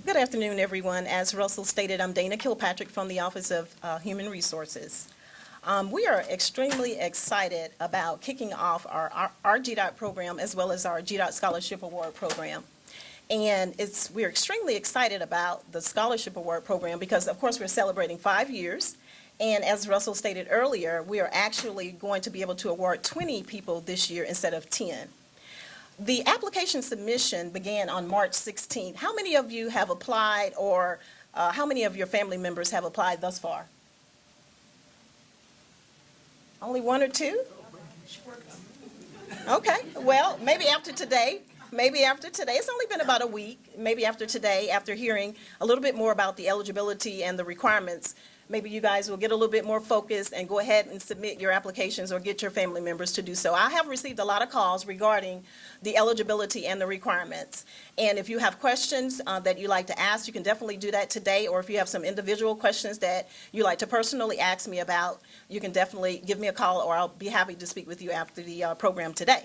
Good afternoon, everyone. As Russell stated, I'm Dana Kilpatrick from the Office of Human Resources. We are extremely excited about kicking off our GDOT program as well as our GDOT Scholarship Award program. And we're extremely excited about the Scholarship Award program because, of course, we're celebrating 5 years. And as Russell stated earlier, we are actually going to be able to award 20 people this year instead of 10. The application submission began on March 16th. How many of you have applied, or how many of your family members have applied thus far? Only one or two? Okay, well, maybe after today. It's only been about a week. Maybe after today, after hearing a little bit more about the eligibility and the requirements, maybe you guys will get a little bit more focused and go ahead and submit your applications or get your family members to do so. I have received a lot of calls regarding the eligibility and the requirements. And if you have questions that you'd like to ask, you can definitely do that today. Or if you have some individual questions that you'd like to personally ask me about, you can definitely give me a call, or I'll be happy to speak with you after the program today.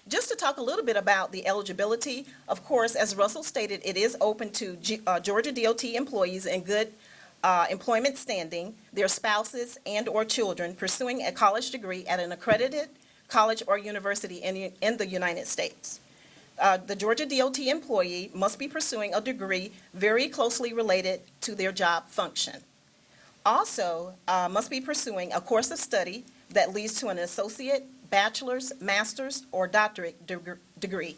Just to talk a little bit about the eligibility, of course, as Russell stated, it is open to Georgia DOT employees in good employment standing, their spouses and/or children pursuing a college degree at an accredited college or university in the United States. The Georgia DOT employee must be pursuing a degree very closely related to their job function. Also, must be pursuing a course of study that leads to an associate, bachelor's, master's, or doctorate degree.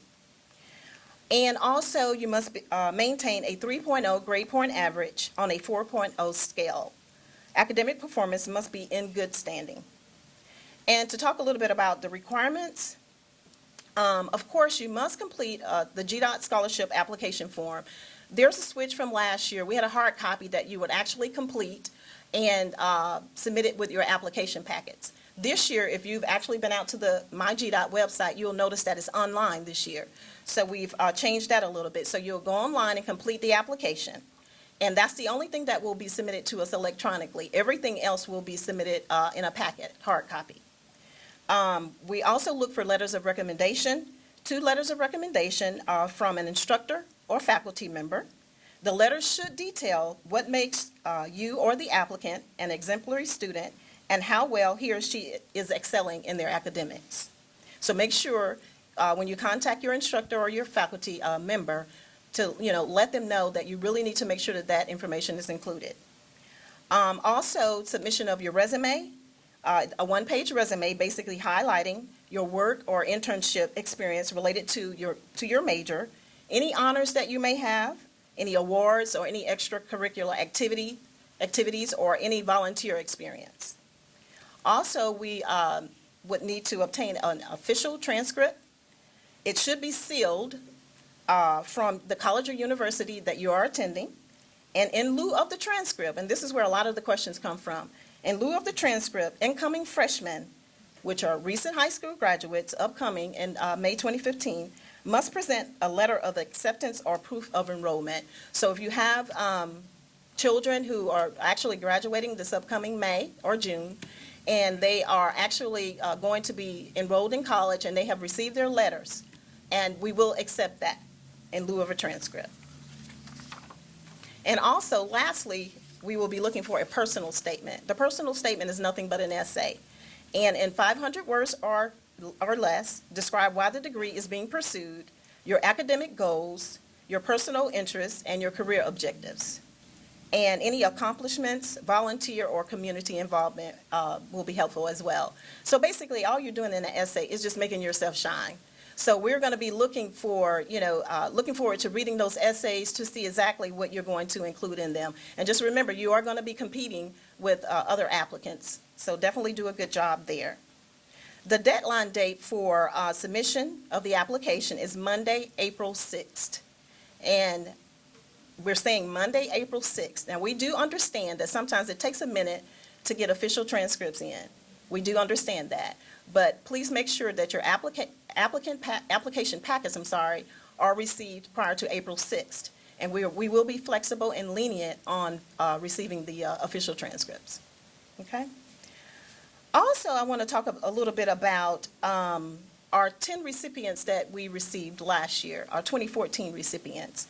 And also, you must maintain a 3.0 grade point average on a 4.0 scale. Academic performance must be in good standing. And to talk a little bit about the requirements, of course, you must complete the GDOT scholarship application form. There's a switch from last year. We had a hard copy that you would actually complete and submit it with your application packets. This year, if you've actually been out to the MyGDOT website, you'll notice that it's online this year. So we've changed that a little bit. So you'll go online and complete the application. And that's the only thing that will be submitted to us electronically. Everything else will be submitted in a packet, hard copy. We also look for letters of recommendation. 2 letters of recommendation from an instructor or faculty member. The letters should detail what makes you or the applicant an exemplary student and how well he or she is excelling in their academics. So make sure when you contact your instructor or your faculty member to let them know that you really need to make sure that that information is included. Also, submission of your resume, a one-page resume basically highlighting your work or internship experience related to your major, any honors that you may have, any awards or any extracurricular activities or any volunteer experience. Also, we would need to obtain an official transcript. It should be sealed from the college or university that you are attending. And in lieu of the transcript, and this is where a lot of the questions come from, in lieu of the transcript, incoming freshmen, which are recent high school graduates upcoming in May 2015, must present a letter of acceptance or proof of enrollment. So if you have children who are actually graduating this upcoming May or June, and they are actually going to be enrolled in college and they have received their letters, and we will accept that in lieu of a transcript. And also, lastly, we will be looking for a personal statement. The personal statement is nothing but an essay. And in 500 words or less, describe why the degree is being pursued, your academic goals, your personal interests, and your career objectives. And any accomplishments, volunteer, or community involvement will be helpful as well. So basically, all you're doing in an essay is just making yourself shine. So we're going to be looking forward to reading those essays to see exactly what you're going to include in them. And just remember, you are going to be competing with other applicants. So definitely do a good job there. The deadline date for submission of the application is Monday, April 6th. And we're saying Monday, April 6th. Now, we do understand that sometimes it takes a minute to get official transcripts in. We do understand that. But please make sure that your application packets, are received prior to April 6th. And we will be flexible and lenient on receiving the official transcripts. Okay? Also, I want to talk a little bit about our 10 recipients that we received last year, our 2014 recipients.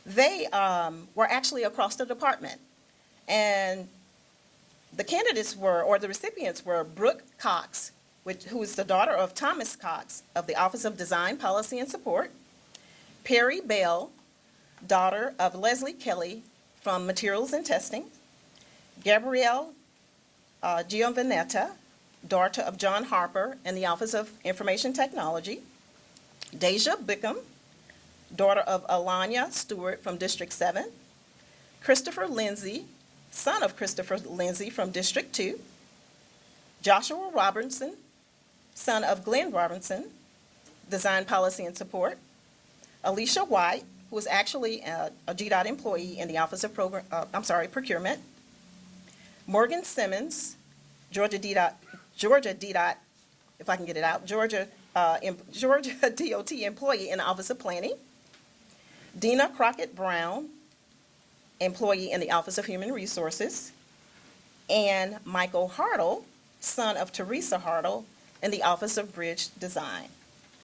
They were actually across the department. And the candidates were, or the recipients were, Brooke Cox, who is the daughter of Thomas Cox of the Office of Design, Policy, and Support; Perry Bell, daughter of Leslie Kelly from Materials and Testing; Gabrielle Giovanetta, daughter of John Harper in the Office of Information Technology; Deja Bickham, daughter of Alanya Stewart from District 7; Christopher Lindsay, son of Christopher Lindsay from District 2; Joshua Robinson, son of Glenn Robinson, Design, Policy, and Support; Alicia White, who was actually a GDOT employee in the Office of Procurement; Morgan Simmons, Georgia DOT, if I can get it out, Georgia DOT employee in the Office of Planning; Dina Crockett Brown, employee in the Office of Human Resources; and Michael Hartle, son of Teresa Hartle, in the Office of Bridge Design.